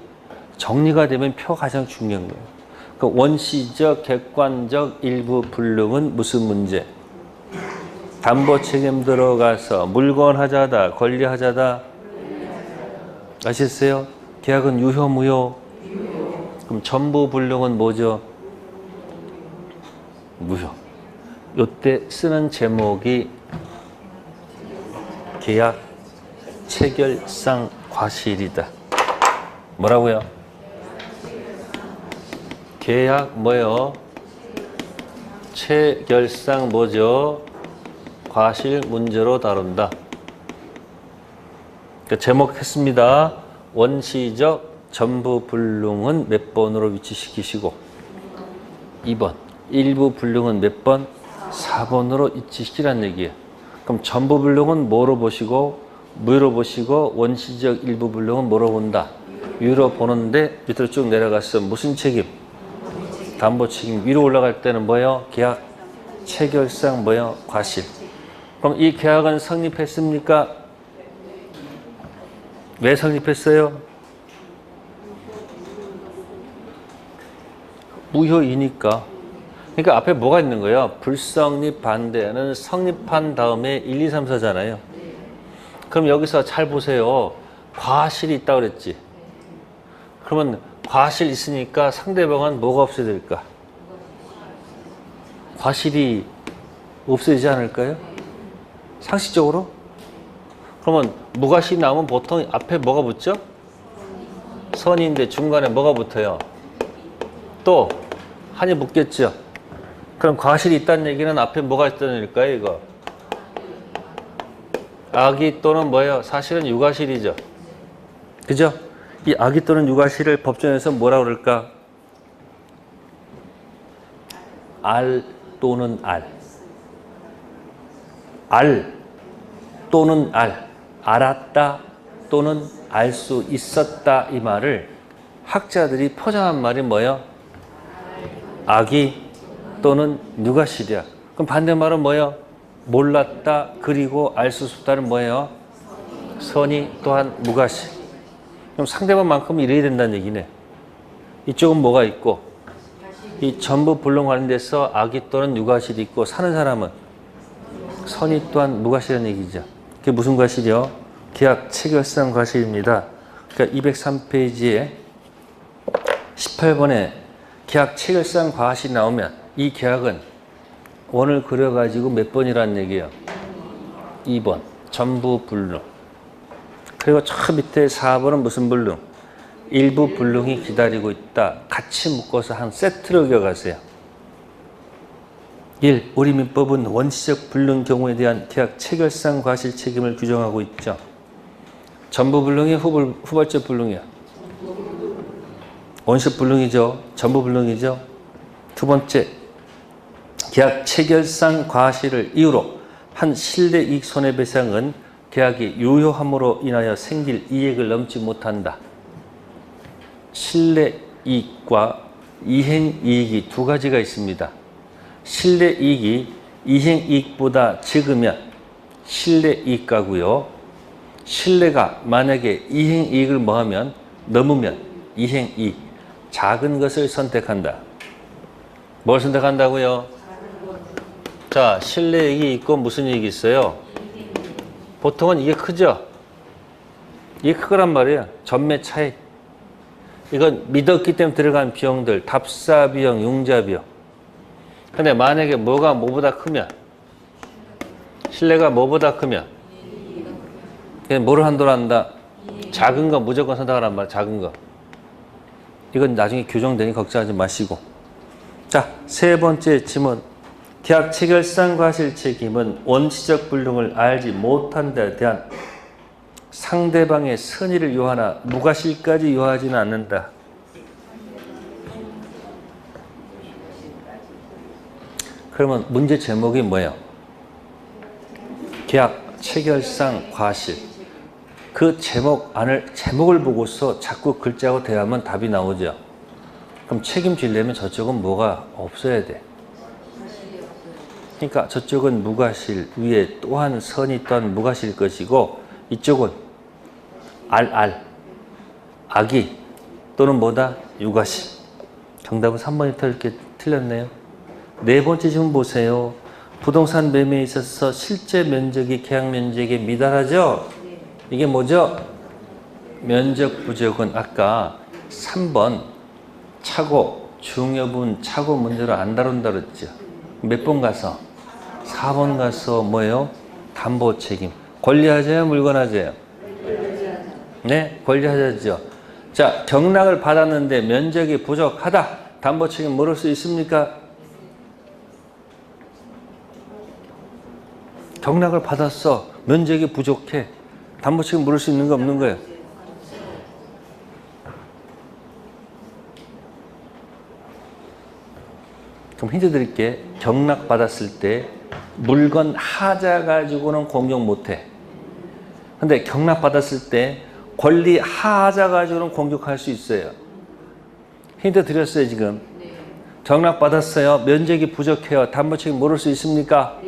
정리가 되면 표가 가장 중요한 거예요. 그 원시적 객관적 일부 불능은 무슨 문제? 담보 책임 들어가서 물건 하자다, 권리 하자다. 아시겠어요? 계약은 유효 무효? 그럼 전부 불능은 뭐죠? 무효. 요때 쓰는 제목이 계약 체결상 과실이다. 뭐라고요? 계약 뭐요? 체결상 뭐죠? 과실 문제로 다룬다. 그러니까 제목 했습니다. 원시적 전부 불능은 몇 번으로 위치시키시고, 2번 일부 불능은 몇 번? 4번으로 위치시키라는 얘기예요. 그럼 전부 불능은 뭐로 보시고, 무효로 보시고, 원시적 일부 불능은 뭐로 본다? 유효로 보는데 밑으로 쭉 내려가서 무슨 책임? 담보 책임. 위로 올라갈 때는 뭐예요? 계약 체결상 뭐예요? 과실. 그럼 이 계약은 성립했습니까? 왜 성립했어요? 무효이니까. 그러니까 앞에 뭐가 있는 거예요? 불성립 반대는 성립한 다음에 1, 2, 3, 4잖아요. 그럼 여기서 잘 보세요. 과실이 있다고 그랬지. 그러면 과실 있으니까 상대방은 뭐가 없어야 될까? 과실이 없어지지 않을까요? 상식적으로? 그러면 무과실이 나오면 보통 앞에 뭐가 붙죠? 선인데 중간에 뭐가 붙어요? 또 한이 붙겠죠. 그럼 과실이 있다는 얘기는 앞에 뭐가 있다는 얘기일까요? 이거 악의 또는 뭐예요? 사실은 유과실이죠. 그죠? 이 악의 또는 유과실을 법정에서 뭐라 그럴까? 알 또는 알. 알 또는 알. 알았다 또는 알 수 있었다. 이 말을 학자들이 포장한 말이 뭐예요? 악의 또는 유과실이야. 그럼 반대말은 뭐예요? 몰랐다 그리고 알 수 없다는 뭐예요? 선의 또한 무과실. 그럼 상대방만큼 이래야 된다는 얘기네. 이쪽은 뭐가 있고, 이 전부 불능 관련돼서 악의 또는 유과실이 있고, 사는 사람은 선의 또한 무과실이라는 얘기죠. 그게 무슨 과실이요? 계약 체결상 과실입니다. 그러니까 203페이지에 18번에 계약 체결상 과실이 나오면 이 계약은 원을 그려가지고 몇 번이라는 얘기예요? 2번 전부 불능. 그리고 저 밑에 4번은 무슨 불능? 일부 불능이 기다리고 있다. 같이 묶어서 한 세트로 기억하세요. 1. 우리 민법은 원시적 불능 경우에 대한 계약 체결상 과실 책임을 규정하고 있죠. 전부 불능이 후발적 불능이야. 원시적 불능이죠. 전부 불능이죠. 두 번째, 계약 체결상 과실을 이유로 한 실내이익 손해배상은 계약이 유효함으로 인하여 생길 이익을 넘지 못한다. 실내이익과 이행이익이 두 가지가 있습니다. 실내이익이 이행이익보다 적으면 실내이익가고요. 실내가 만약에 이행이익을 뭐하면 넘으면 이행이익. 작은 것을 선택한다. 뭘 선택한다고요? 자, 실내이익이 있고 무슨 이익이 있어요? 보통은 이게 크죠? 이게 크거란 말이에요. 전매 차익. 이건 믿었기 때문에 들어간 비용들, 답사 비용, 융자 비용. 근데 만약에 뭐가 뭐보다 크면, 신뢰가 뭐보다 크면, 그냥 뭐를 한도로 한다? 작은 거 무조건 선택하란 말이야, 작은 거. 이건 나중에 규정되니 걱정하지 마시고. 자, 세 번째 질문. 계약 체결상 과실 책임은 원시적 불능을 알지 못한 데 대한 상대방의 선의를 요하나 무과실까지 요하지는 않는다. 그러면 문제 제목이 뭐예요? 계약 체결상 과실. 그 제목을 보고서 자꾸 글자하고 대하면 답이 나오죠. 그럼 책임지려면 저쪽은 뭐가 없어야 돼. 그러니까 저쪽은 무과실, 위에 또한 선이 또한 무과실 것이고 이쪽은 악이 또는 뭐다? 유과실. 정답은 3번이 이렇게 틀렸네요. 네 번째 질문 보세요. 부동산 매매에 있어서 실제 면적이 계약 면적에 미달하죠? 이게 뭐죠? 면적 부족은 아까 3번 차고 중여분 차고 문제로 안 다룬다 그랬죠. 몇 번 가서? 4번 가서 뭐예요? 담보 책임. 권리하자요? 물권하자요? 네, 권리하자죠. 자, 경락을 받았는데 면적이 부족하다. 담보 책임 물을 수 있습니까? 경락을 받았어. 면적이 부족해. 담보 책임 물을 수 있는 거 없는 거예요? 그럼 힌트 드릴게. 경락 받았을 때 물건 하자 가지고는 공격 못해. 근데 경락 받았을 때 권리 하자 가지고는 공격할 수 있어요. 힌트 드렸어요 지금. 경락 받았어요. 면적이 부족해요. 담보 책임 물을 수 있습니까?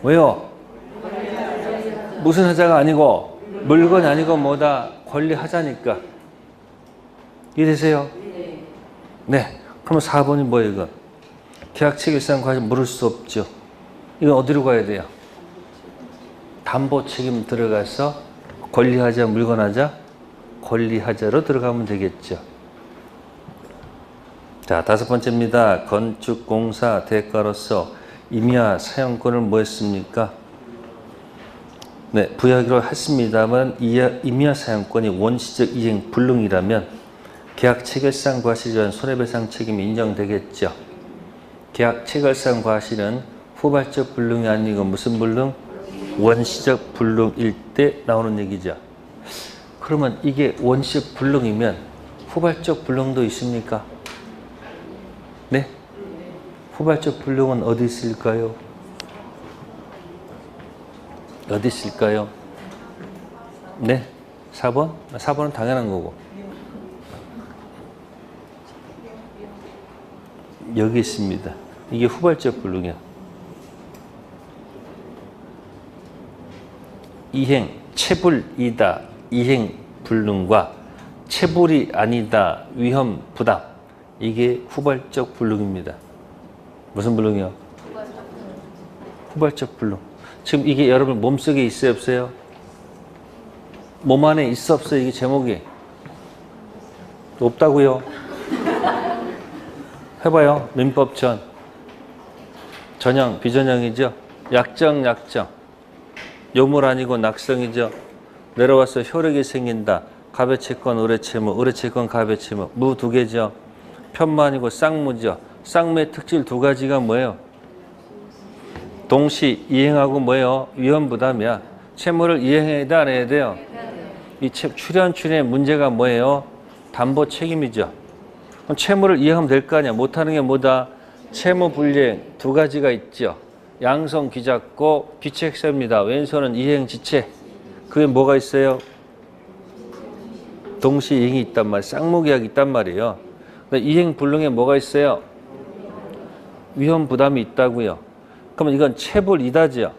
왜요? 무슨 하자가 아니고 물건이 아니고 뭐다? 권리 하자니까. 이해되세요? 네. 그러면 4번이 뭐예요 이거? 계약 체결상 과실 물을 수 없죠. 이건 어디로 가야 돼요? 담보 책임 들어가서 권리하자 물건하자 권리하자로 들어가면 되겠죠. 자, 5번째입니다. 건축공사 대가로서 임야 사용권을 뭐 했습니까? 네, 부여하기로 했습니다만 임야 사용권이 원시적 이행 불능이라면 계약 체결상 과실에 대한 손해배상 책임이 인정되겠죠. 계약 체결상 과실은 후발적 불능이 아니고 무슨 불능? 원시적 불능일 때 나오는 얘기죠. 그러면 이게 원시적 불능이면 후발적 불능도 있습니까? 네? 후발적 불능은 어디 있을까요? 어디 있을까요? 네? 4번? 4번은 당연한 거고. 여기 있습니다. 이게 후발적 불능이야. 이행, 체불이다, 이행 불능과 체불이 아니다, 위험 부담. 이게 후발적 불능입니다. 무슨 불능이요? 후발적 불능. 지금 이게 여러분 몸속에 있어요, 없어요? 몸 안에 있어, 없어요? 이게 제목이. 없다고요? 해봐요. 민법전. 전형, 비전형이죠? 약정, 약정. 요물 아니고 낙성이죠. 내려와서 효력이 생긴다. 갑의채권, 의뢰채무, 의뢰채권, 갑의채무. 무 두 개죠. 편무 아니고 쌍무죠. 쌍무의 특질 두 가지가 뭐예요? 동시 이행하고 뭐예요? 위험부담이야. 채무를 이행해야 돼, 안 해야 돼요? 이 출연의 문제가 뭐예요? 담보 책임이죠. 그럼 채무를 이행하면 될 거 아니야. 못하는 게 뭐다? 채무 불이행 두 가지가 있죠. 양손 귀잡고 귀책세입니다. 왼손은 이행지체. 그게 뭐가 있어요? 동시 이행이 있단 말이에요. 쌍무계약이 있단 말이에요. 이행 불능에 뭐가 있어요? 위험 부담이 있다고요. 그러면 이건 체불이다죠.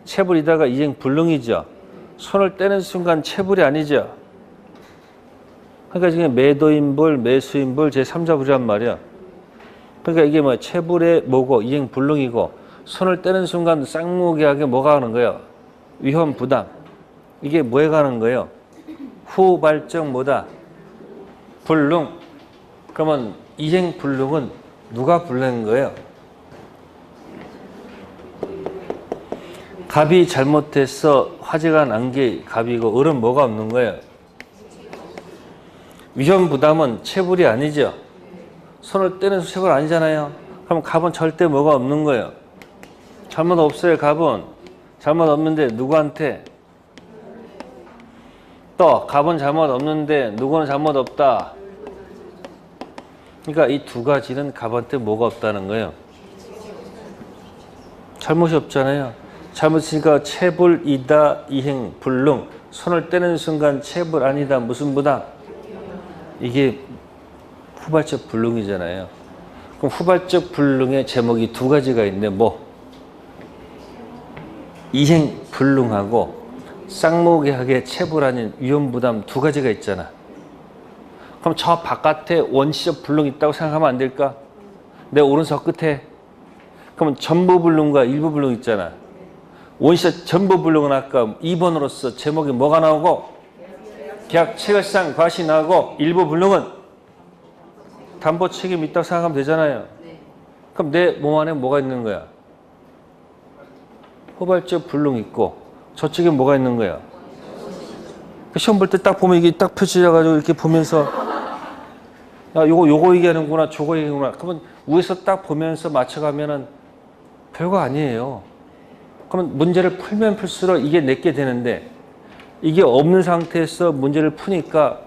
체불이다가 이행 불능이죠. 손을 떼는 순간 체불이 아니죠. 그러니까 지금 매도인불, 매수인불 제3자 불이란 말이야. 그러니까 이게 뭐 체불의 뭐고 이행 불능이고 손을 떼는 순간 쌍무계약에 뭐가 가는 거예요? 위험 부담. 이게 뭐에 가는 거예요? 후발적 뭐다? 불능. 그러면 이행 불능은 누가 불능인 거예요? 갑이 잘못해서 화재가 난 게 갑이고 을은 뭐가 없는 거예요? 위험 부담은 체불이 아니죠. 손을 떼는 체불 아니잖아요. 그럼 갑은 절대 뭐가 없는 거예요? 잘못 없어요. 갑은 잘못 없는데 누구한테? 또 갑은 잘못 없는데 누구는 잘못 없다. 그러니까 이 두 가지는 갑한테 뭐가 없다는 거예요? 잘못이 없잖아요. 잘못이니까 체불이다 이행 불능. 손을 떼는 순간 체불 아니다 무슨 부다? 이게 후발적 불능이잖아요. 그럼 후발적 불능의 제목이 두 가지가 있는데 뭐? 이행 불능하고 쌍무계약의 체불 아닌 위험부담 두 가지가 있잖아. 그럼 저 바깥에 원시적 불능이 있다고 생각하면 안 될까? 내 오른손 끝에. 그러면 전부 불능과 일부 불능 있잖아. 원시적 전부 불능은 아까 2번으로서 제목이 뭐가 나오고? 계약 체결상 과실이 나오고 일부 불능은 담보 책임이 있다고 생각하면 되잖아요. 그럼 내 몸 안에 뭐가 있는 거야? 후발적 불능 있고 저쪽에 뭐가 있는 거야? 시험 볼 때 딱 보면 이게 딱 펼쳐져가지고 이렇게 보면서 야, 요거 얘기하는구나, 저거 얘기하는구나. 그러면 위에서 딱 보면서 맞춰가면은 별거 아니에요. 그러면 문제를 풀면 풀수록 이게 내게 되는데 이게 없는 상태에서 문제를 푸니까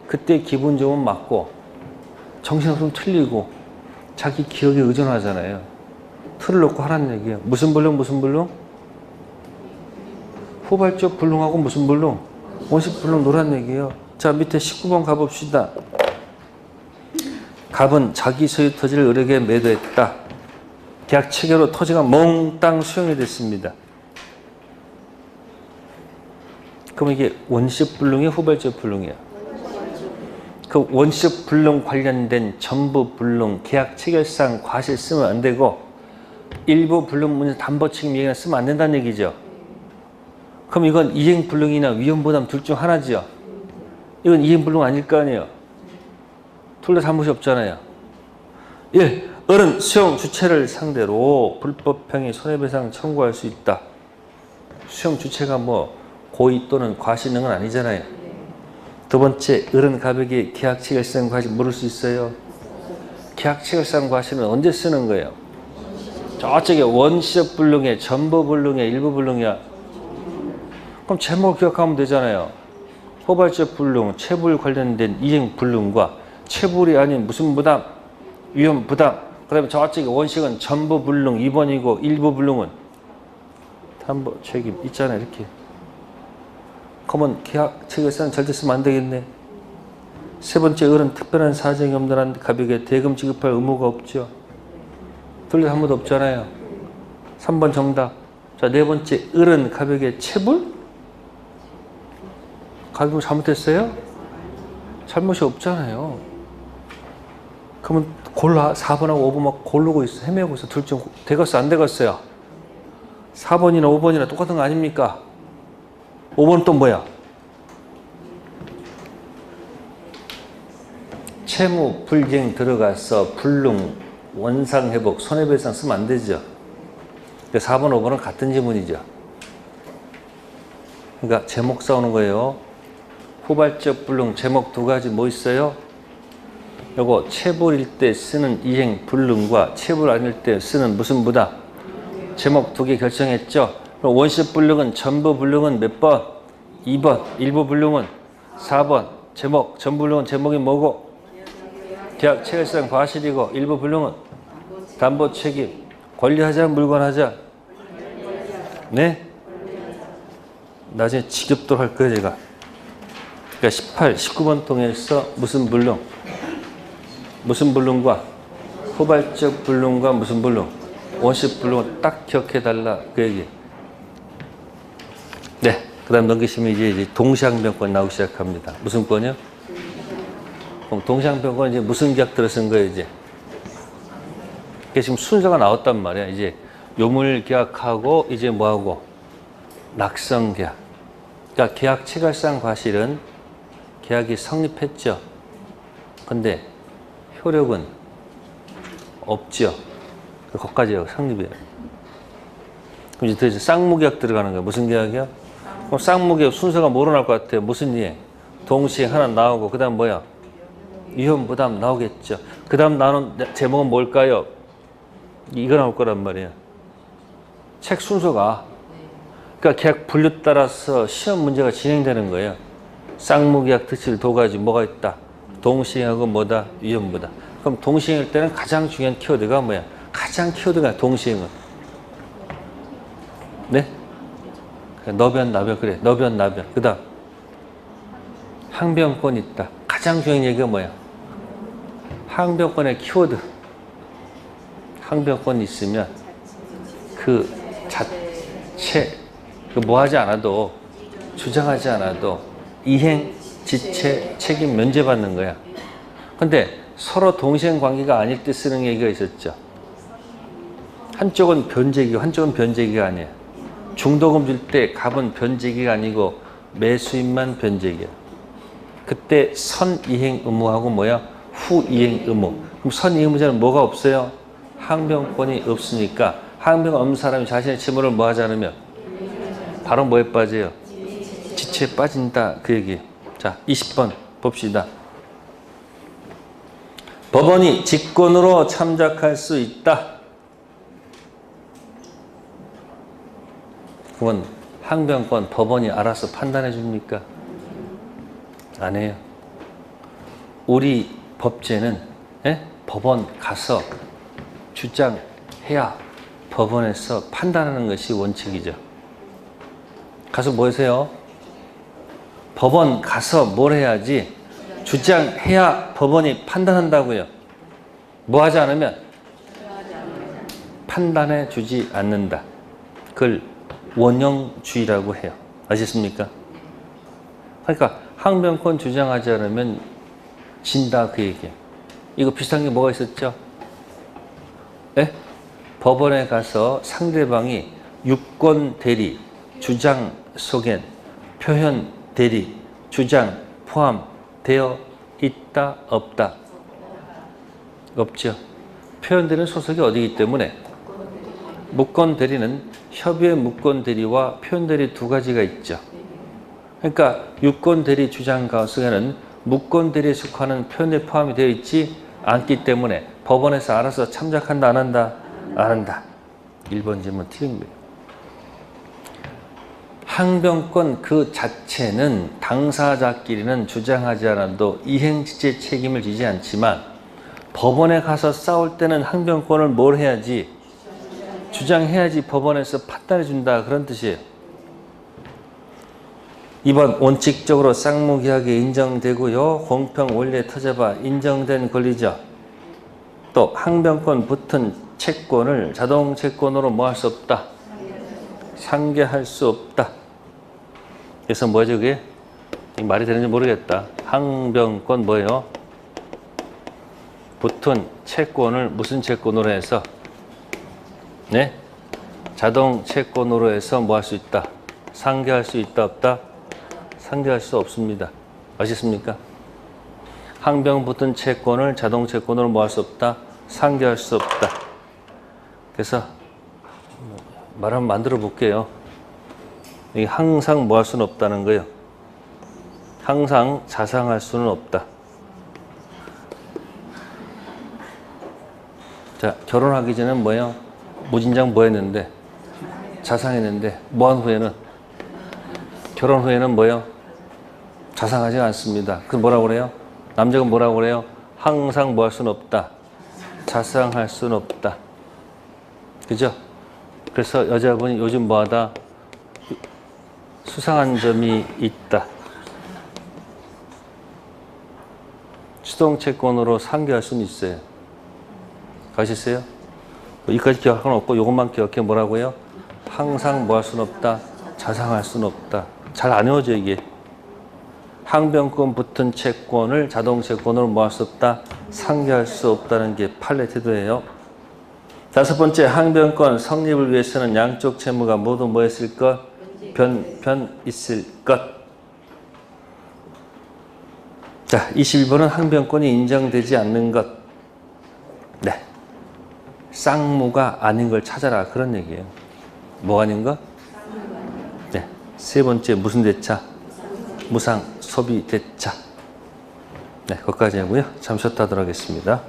그때 기분 좋으면 맞고 정신없으면 틀리고 자기 기억에 의존하잖아요. 틀을 놓고 하라는 얘기예요. 무슨 불능, 무슨 불능? 후발적 불능하고 무슨 불능? 원식 불능 노란 얘기예요. 자, 밑에 19번 가봅시다. 갑은 자기 소유 토지를 을에게 매도했다. 계약 체결로 토지가 몽땅 수용이 됐습니다. 그럼 이게 원시적 불능이야, 후발적 불능이야? 그 원시적 불능 관련된 전부 불능, 계약 체결상 과실 쓰면 안 되고 일부 불능 문제 담보 책임 얘기나 쓰면 안 된다는 얘기죠. 그럼 이건 이행 불능이나 위험 부담 둘 중 하나죠. 이건 이행 불능 아닐 거 아니에요. 둘 다 잘못이 없잖아요. 1. 을은 수용 주체를 상대로 불법행위 손해배상 청구할 수 있다. 수용 주체가 뭐 고의 또는 과실 있는 건 아니잖아요. 두 번째, 을은 갑에게 계약 체결상 과실 물을 수 있어요. 계약 체결상 과실은 언제 쓰는 거예요? 저쪽에 원시적 불능에 전부 불능에 일부 불능이야. 그럼 제목 기억하면 되잖아요. 후발적 불능, 체불 관련된 이행 불능과 체불이 아닌 무슨 부담? 위험 부담. 그 다음에 저쪽에 원식은 전부 불능 2번이고 일부 불능은 담보 책임 있잖아요. 이렇게. 그러면 계약 체결상 절대 쓰면 안 되겠네. 세 번째, 을은 특별한 사정이 없는 한 갑에게 대금 지급할 의무가 없죠. 둘 다 아무도 없잖아요. 3번 정답. 자, 네 번째, 을은 갑에게 체불? 갑이 뭐 잘못했어요? 잘못이 없잖아요. 그러면 골라. 4번하고 5번 막 고르고 있어. 헤매고 있어. 둘 중 되겠어? 안 되겠어요? 4번이나 5번이나 똑같은 거 아닙니까? 5번은 또 뭐야? 채무 불이행 들어가서 불능, 원상회복, 손해배상 쓰면 안 되죠. 4번, 5번은 같은 지문이죠. 그러니까 제목 싸우는 거예요. 후발적 불능 제목 두 가지 뭐 있어요? 요거 체불일 때 쓰는 이행 불능과 체불 아닐 때 쓰는 무슨 부다? 제목 두 개 결정했죠. 그럼 원시적 불능은 전부 불능은 몇 번? 2번. 일부 불능은 4번. 제목 전부 불능은 제목이 뭐고? 계약 체결상 과실이고 일부 불능은 담보 책임. 권리하자 물권하자? 네? 나중에 지겹도록 할 거예요 제가. 그러니까 18, 19번 통해서 무슨 불능? 무슨 불능과 후발적 불능과 무슨 불능? 원시적 불능을 딱 기억해달라 그 얘기. 네, 그 다음 넘기시면 이제 동시항변권 나오기 시작합니다. 무슨 권이요? 그럼 동시항변권 이제 무슨 계약 들어선 거예요 이제? 지금 순서가 나왔단 말이야. 이제 요물 계약하고 이제 뭐하고? 낙성 계약. 그러니까 계약 체결상 과실은 계약이 성립했죠. 근데 효력은 없죠. 거기까지 성립이에요. 그럼 이제 쌍무계약 들어가는 거예요. 무슨 계약이요? 그럼 쌍무계약 순서가 뭐로 나올 것 같아요? 무슨 이행? 동시행 하나 나오고 그 다음 뭐야? 위험 부담 나오겠죠. 그 다음 나오는 제목은 뭘까요? 이거 나올 거란 말이에요. 책 순서가. 그러니까 계약 분류 따라서 시험 문제가 진행되는 거예요. 쌍무계약 특실 두 가지 뭐가 있다? 동시행하고 뭐다? 위험부다. 그럼 동시행할 때는 가장 중요한 키워드가 뭐야? 가장 키워드가 동시행은. 네? 너변, 나변, 그래. 너변, 나변. 그 다음. 항변권 있다. 가장 중요한 얘기가 뭐야? 항변권의 키워드. 항변권이 있으면 그 자체, 뭐 하지 않아도, 주장하지 않아도 이행, 지체, 책임 면제받는 거야. 근데 서로 동시행 관계가 아닐 때 쓰는 얘기가 있었죠. 한쪽은 변제기고 한쪽은 변제기가 아니야. 중도금 줄 때 갑은 변제기가 아니고 매수인만 변제기야. 그때 선이행 의무하고 뭐야? 후이행 의무. 그럼 선이행 의무자는 뭐가 없어요? 항변권이 없으니까 항변 없는 사람이 자신의 채무를 뭐 하지 않으면 바로 뭐에 빠져요? 지체에 빠진다. 그 얘기예요. 자, 20번 봅시다. 법원이 직권으로 참작할 수 있다. 그러면 항변권 법원이 알아서 판단해 줍니까? 안 해요. 우리 법제는 법원 가서 주장해야 법원에서 판단하는 것이 원칙이죠. 가서 뭐 하세요? 법원 가서 뭘 해야지? 주장해야 법원이 판단한다고요. 뭐 하지 않으면? 판단해 주지 않는다. 그걸 원형주의라고 해요. 아시겠습니까? 그러니까 항변권 주장하지 않으면 진다 그 얘기예요. 이거 비슷한 게 뭐가 있었죠? 예? 법원에 가서 상대방이 유권 대리, 주장 속엔 표현 대리, 주장 포함되어 있다, 없다? 없죠. 표현 대리는 소속이 어디이기 때문에 무권 대리는 협의의 무권 대리와 표현 대리 두 가지가 있죠. 그러니까 유권 대리 주장 가속에는 무권 대리에 속하는 표현 대리 포함이 되어 있지 않기 때문에 법원에서 알아서 참작한다, 안 한다? 안 한다. 1번 질문 틀린 거예요. 항변권 그 자체는 당사자끼리는 주장하지 않아도 이행지체 책임을 지지 않지만 법원에 가서 싸울 때는 항변권을 뭘 해야지? 주장해야지 법원에서 판단해 준다. 그런 뜻이에요. 2번 원칙적으로 쌍무계약이 인정되고요. 공평 원리에 터져봐 인정된 권리죠. 또 항변권 붙은 채권을 자동 채권으로 뭐 할 수 없다? 상계할 수 없다. 그래서 뭐죠 그게? 말이 되는지 모르겠다. 항변권 뭐예요? 붙은 채권을 무슨 채권으로 해서 네? 자동 채권으로 해서 뭐 할 수 있다? 상계할 수 있다 없다? 상계할 수 없습니다. 아시겠습니까? 항변 붙은 채권을 자동 채권으로 뭐 할 수 없다? 상계할 수 없다. 그래서 말 한번 만들어 볼게요. 이게 항상 뭐 할 수는 없다는 거예요. 항상 자상할 수는 없다. 자, 결혼하기 전에는 뭐예요? 무진장 뭐 했는데? 자상했는데, 뭐 한 후에는? 결혼 후에는 뭐예요? 자상하지 않습니다. 그 뭐라고 그래요? 남자가 뭐라고 그래요? 항상 뭐 할 수는 없다. 자상할 수는 없다. 그죠? 그래서 여자분이 요즘 뭐하다? 수상한 점이 있다. 수동채권으로 상계할 수는 있어요. 가시겠어요? 여기까지 기억할 건 없고 이것만 기억해. 뭐라고요? 항상 뭐 할 수는 없다. 자상할 수는 없다. 잘 안 외워져 이게. 항변권 붙은 채권을 자동 채권으로 뭐 할 수 없다. 상계할 수 없다는 게 판례 태도예요. 5번째, 항변권 성립을 위해서는 양쪽 채무가 모두 뭐 했을 것? 변 있을 것. 자, 21번은 항변권이 인정되지 않는 것. 네. 쌍무가 아닌 걸 찾아라. 그런 얘기예요. 뭐 아닌 거? 네. 3번째, 무슨 대차? 무상 소비 대차. 네, 거기까지 하고요. 잠시 쉬었다 하도록 하겠습니다.